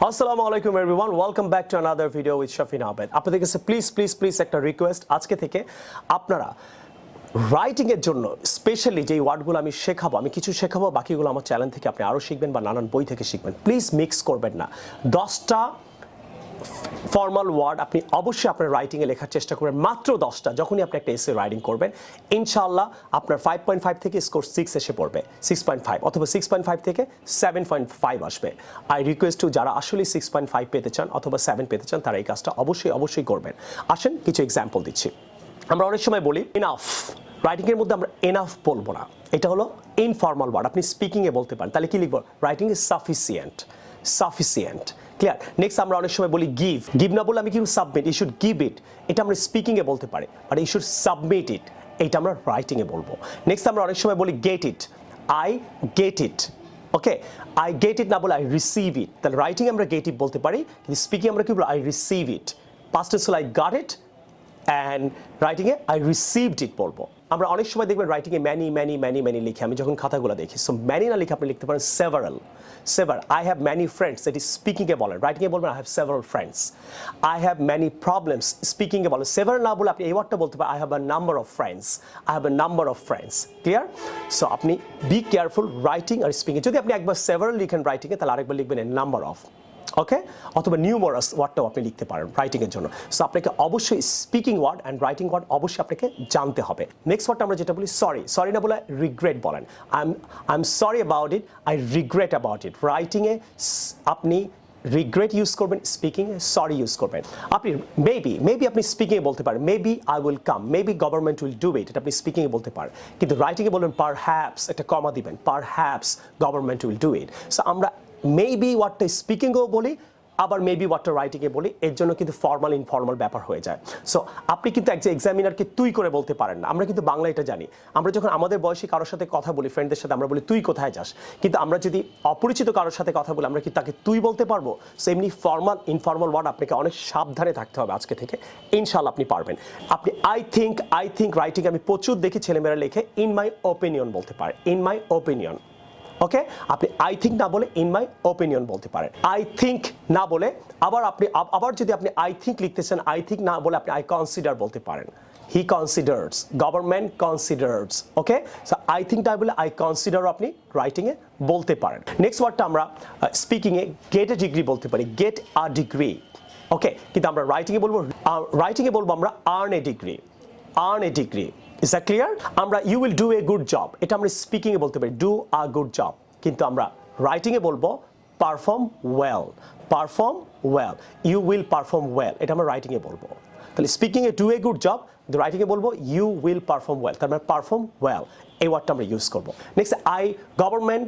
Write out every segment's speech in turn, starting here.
আসসালামু আলাইকুম everyone, welcome back to another video with Shafin Ahmed. আপনাদের কাছে প্লিজ একটা রিকোয়েস্ট, আজকে থেকে আপনারা রাইটিংয়ের জন্য স্পেশালি যেই ওয়ার্ডগুলো আমি শেখাবো, আমি কিছু শেখাবো, বাকিগুলো আমার চ্যানেল থেকে আপনি আরও শিখবেন বা নানান বই থেকে শিখবেন। প্লিজ মিক্স করবেন না। 10টা ফর্মাল ওয়ার্ড আপনি অবশ্যই আপনার রাইটিংয়ে লেখার চেষ্টা করবেন, মাত্র 10টা। যখনই আপনি একটা এসে রাইটিং করবেন, ইনশাআল্লাহ আপনার 5.5 থেকে স্কোর 6 এসে পড়বে, 6.5 অথবা 6.5 থেকে 7.5 আসবে। আই রিকোয়েস্ট টু যারা আসলে 6.5 পেতে চান অথবা 7 পেতে চান, তারা এই কাজটা অবশ্যই করবেন। আসেন কিছু এক্সাম্পল দিচ্ছি। আমরা অনেক সময় বলি ইনাফ, রাইটিংয়ের মধ্যে আমরা এনাফ বলবো না, এটা হলো ইনফর্মাল ওয়ার্ড। আপনি স্পিকিংয়ে বলতে পারেন, তাহলে কি লিখবো? Writing is sufficient. Clear? Next আমরা অনেক সময় বলি গিভ না বলে আমি কি submit, you should give it, এটা আমরা স্পিকিংয়ে বলতে পারি, but you should submit it, এইটা আমরা রাইটিংয়ে বলবো। নেক্সট আমরা অনেক সময় বলি get it, I get it. Okay, I get it না বলে আই রিসিভ ইট, তাহলে রাইটিং আমরা গেট ইট বলতে পারি, কিন্তু স্পিকিং আমরা কি বলবো? I receive it. Past tense হলো আই গট ইট, অ্যান্ড রাইটিংয়ে আই রিসিভড ইট বলবো। আমরা অনেক সময় দেখবেন রাইটিংয়ে ম্যানি লিখে, আমি যখন খাতাগুলো দেখি, সো ম্যানি না লিখে আপনি লিখতে পারেন several. I have many friends, এটি স্পিকিংয়ে বলেন। রাইটিংয়ে বলবেন I have several friends. I have many problems, স্পিকিংয়ে বলেন। সেভারাল না বলে আপনি এই ওয়ার্ডটা বলতে পারেন, I have a number of friends. Clear? So আপনি বি কেয়ারফুল রাইটিং আর স্পিকিং। যদি আপনি একবার সেভারাল লিখেন রাইটিংয়ে, তাহলে আরেকবার লিখবেন এ নাম্বার অফ। ওকে, অথবা নিউমারাস ওয়ার্ডটাও আপনি লিখতে পারেন রাইটিংয়ের জন্য। সো আপনাকে অবশ্যই speaking word and writing word অবশ্যই আপনাকে জানতে হবে। নেক্সট ওয়ার্ডটা আমরা যেটা বলি সরি না বলে রিগ্রেট বলেন। I am sorry about it, I regret about it. রাইটিংয়ে আপনি রিগ্রেট ইউজ করবেন, স্পিকিংয়ে সরি ইউজ করবেন। আপনি মেবি আপনি স্পিকিংয়ে বলতে পারেন maybe I will come, maybe government will do it, এটা আপনি স্পিকিংয়ে বলতে পারেন। কিন্তু রাইটিংয়ে বলবেন পারহ্যাপস, একটা কমা দিবেন, perhaps government will do it. So আমরা মেবি ওয়ার্ডটা স্পিকিংয়েও বলি, আবার মেবি ওয়ার্ডটা রাইটিংয়ে বলি, এর জন্য কিন্তু ফর্মাল ইনফর্মাল ব্যাপার হয়ে যায়। সো আপনি কিন্তু একজন এক্সামিনারকে তুই করে বলতে পারেন না। আমরা কিন্তু বাংলা এটা জানি, আমরা যখন আমাদের বয়সী কারোর সাথে কথা বলি, ফ্রেন্ডদের সাথে, আমরা বলি তুই কোথায় যাস, কিন্তু আমরা যদি অপরিচিত কারোর সাথে কথা বলি, আমরা কি তাকে তুই বলতে পারবো? সো এমনি ফর্মাল ইনফর্মাল ওয়ার্ড আপনাকে অনেক সাবধানে থাকতে হবে আজকে থেকে, ইনশাআল্লাহ আপনি পারবেন। আপনি আই থিঙ্ক রাইটিং আমি প্রচুর দেখি ছেলেমেয়েরা লেখে ইন মাই ওপিনিয়ন বলতে পারে, ইন মাই ওপিনিয়ন। ওকে, আপনি আই থিঙ্ক না বলে ইন মাই ওপিনিয়ন বলতে পারেন। আই থিঙ্ক না বলে আবার যদি আপনি আই থিঙ্ক লিখতে চান, আই থিঙ্ক না বলে আপনি আই কনসিডার বলতে পারেন। হি considers, government considers. Okay, so I think না বলে আই কনসিডারও আপনি রাইটিংয়ে বলতে পারেন। নেক্সট ওয়ার্ডটা আমরা স্পিকিংয়ে গেট এ ডিগ্রি বলতে পারি, গেট আ ডিগ্রি। ওকে, কিন্তু আমরা রাইটিংয়ে বলবো আমরা earn A degree. Is that clear? আমরা you will do a good job, এটা আমরা স্পিকিংয়ে বলতে পারি do a good job, কিন্তু আমরা রাইটিংয়ে বলবো perform well, you will perform well, এটা আমরা রাইটিংয়ে বলবো। তাহলে স্পিকিংয়ে do a good job, কিন্তু রাইটিংয়ে বলবো you will perform well, তার মানে perform well, এই ওয়ার্ডটা আমরা ইউজ করবো। নেক্সট গভর্নমেন্ট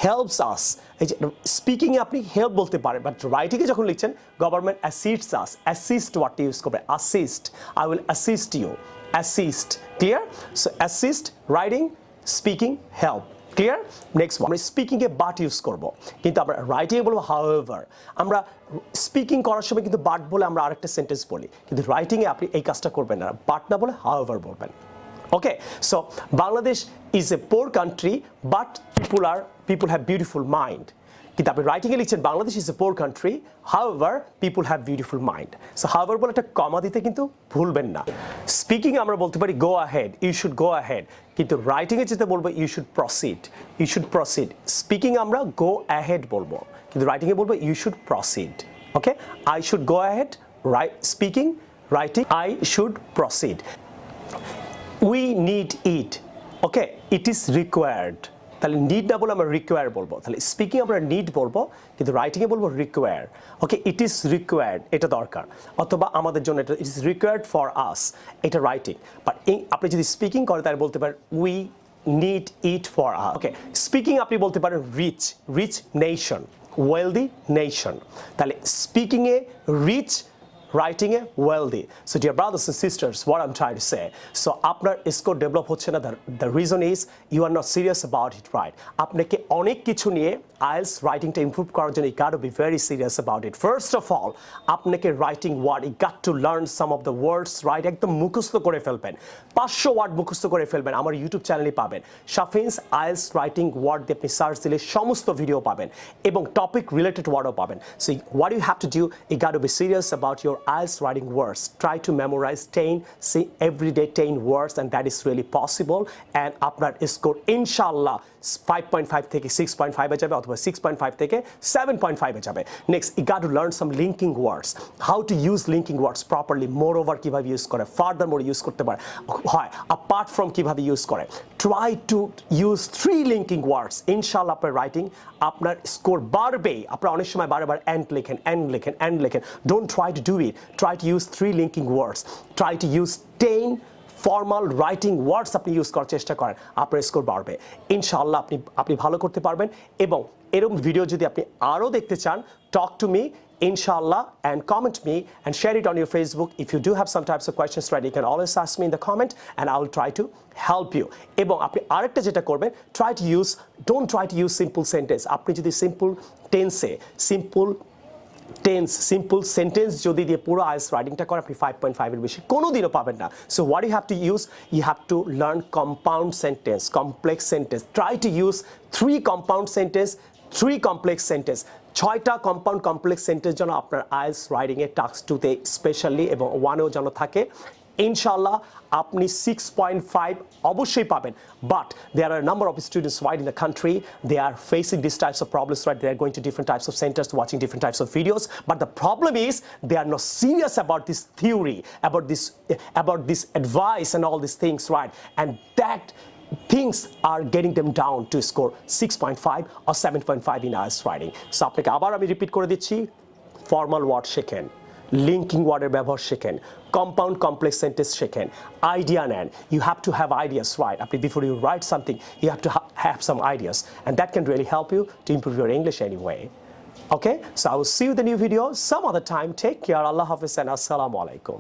helps us, এই যে স্পিকিংয়ে আপনি হেল্প বলতে পারেন, বাট রাইটিংয়ে যখন লিখছেন গভর্নমেন্ট অ্যাসিস্টস আস, অ্যাসিস্ট ওয়ার্ডটা ইউজ করবে, assist, I will assist you, assist. Clear? So assist, writing, speaking, help. Clear? Next one, আমরা স্পিকিংয়ে বাট ইউজ করব, কিন্তু আমরা রাইটিংয়ে বলবো however। আমরা স্পিকিং করার সময় কিন্তু বাট বলে আমরা আরেকটা সেন্টেন্স বলি, কিন্তু রাইটিংয়ে আপনি এই কাজটা করবেন না, বাট না বলে however বলবেন। Okay, so Bangladesh is a poor country, but people have beautiful mind. কিন্তু আপনি রাইটিংয়ে লিখছেন Bangladesh is a poor country, however people have beautiful mind. So however বলে একটা কমা দিতে কিন্তু ভুলবেন না। স্পিকিং আমরা বলতে পারি go ahead, you should go ahead, কিন্তু রাইটিংয়ে যেতে বলবো ইউ শুড প্রসিড। স্পিকিং আমরা গো আহেড বলবো, কিন্তু রাইটিংয়ে বলবো you should proceed. Okay, I should go ahead, speaking, writing I should proceed. We need it, okay, it is required, তাহলে নিড না বলে আমরা রিকোয়ার বলবো। তাহলে স্পিকিং আমরা নিড বলবো, কিন্তু রাইটিংয়ে বলবো require. Okay, it is required, এটা দরকার, অথবা আমাদের জন্য এটা ইট ইজ রিকোয়ার্ড ফর আস, এটা রাইটিং। বাট আপনি যদি স্পিকিং করেন তাহলে বলতে পারেন we need it for us. Okay, speaking আপনি বলতে পারেন রিচ নেশন, ওয়েলদি নেশন। তাহলে স্পিকিংয়ে রিচ রাইটিংয়ে wealthy. So dear brothers and sisters, what I am trying to say, so আপনার স্কোর ডেভেলপ হচ্ছে না, the reason is you are not serious about it, right? আপনাকে অনেক কিছু নিয়ে আইএলটিএস রাইটিংটা ইমপ্রুভ করার জন্য you got to be very serious about it. First of all, আপনাকে writing word, you got to learn some of the words, right? একদম মুখস্থ করে ফেলবেন, 500 ওয়ার্ড মুখস্থ করে ফেলবেন। আমার ইউটিউব চ্যানেলে পাবেন শাফিনস আইএলটিএস রাইটিং ওয়ার্ড দিয়ে আপনি সার্চ দিলে সমস্ত ভিডিও পাবেন এবং টপিক রিলেটেড ওয়ার্ডও পাবেন। So what you have to do, you got to be serious about your IELTS writing words. Try to memorize 10, see every day 10 words, and that is really possible. And আপনার score ইনশাআল্লাহ 5.5 থেকে 6.5 এ যাবে, অথবা 6.5 থেকে 7.5 এ যাবে। Next, you got to learn some linking words, how to use linking words properly, moreover কিভাবে use করে, furthermore use করতে পারে হয়, apart from কিভাবে ইউজ করে। Try to use 3 linking words. ইনশাআল্লাহ আপনার রাইটিং, আপনার স্কোর বাড়বে। আপনারা অনেক সময় বারবার and লেখেন। Don't try to do it. Try to use 3 linking words. Try to use 10 formal writing words আপনি ইউজ করার চেষ্টা করেন, আপনার স্কোর বাড়বে ইনশাআল্লাহ। আপনি ভালো করতে পারবেন। এবং এরকম ভিডিও যদি আপনি আরও দেখতে চান, talk to me inshallah and comment me and share it on your Facebook. If you do have some types of questions, right, you can always ask me in the comment and I will try to help you. এবং আপনি আরেকটা যেটা করবেন, don't try to use simple sentence. আপনি যদি simple sentence যদি দিয়ে পুরো আইএলটিএস রাইটিংটা করে, আপনি 5.5 এর বেশি কোনোদিনও পাবেন না। So what you have to use, you have to learn compound sentence, complex sentence. Try to use 3 compound sentence, 3 complex sentence. 6টা কম্পাউন্ড কমপ্লেক্স সেন্টেন্স যেন আপনার আইএলটিএস রাইটিংয়ে টাস্ক 2তে স্পেশালি এবং 1এও যেন থাকে। ইনশাআল্লাহ আপনি 6.5 অবশ্যই পাবেন। But there are a number of students right in the country, they are facing these types of problems, right? They are going to different types of centers, watching different types of videos. But the problem is they are not serious about this theory, about this advice and all these things, right? And that things are getting them down to score 6.5 or 7.5 in IELTS writing. So আপনাকে আবার আমি repeat করে দিচ্ছি, formal word শেখেন, linking ওয়ার্ডের ব্যবহার শেখেন, compound complex sentence শেখেন, আইডিয়া নেন। You have to have ideas, right? আপনি before you write something, you have to have some ideas, and that can really help you to improve your English anyway. Okay, so I will see you in the new video some other time. Take care. Allah Hafiz and Assalamu alaikum.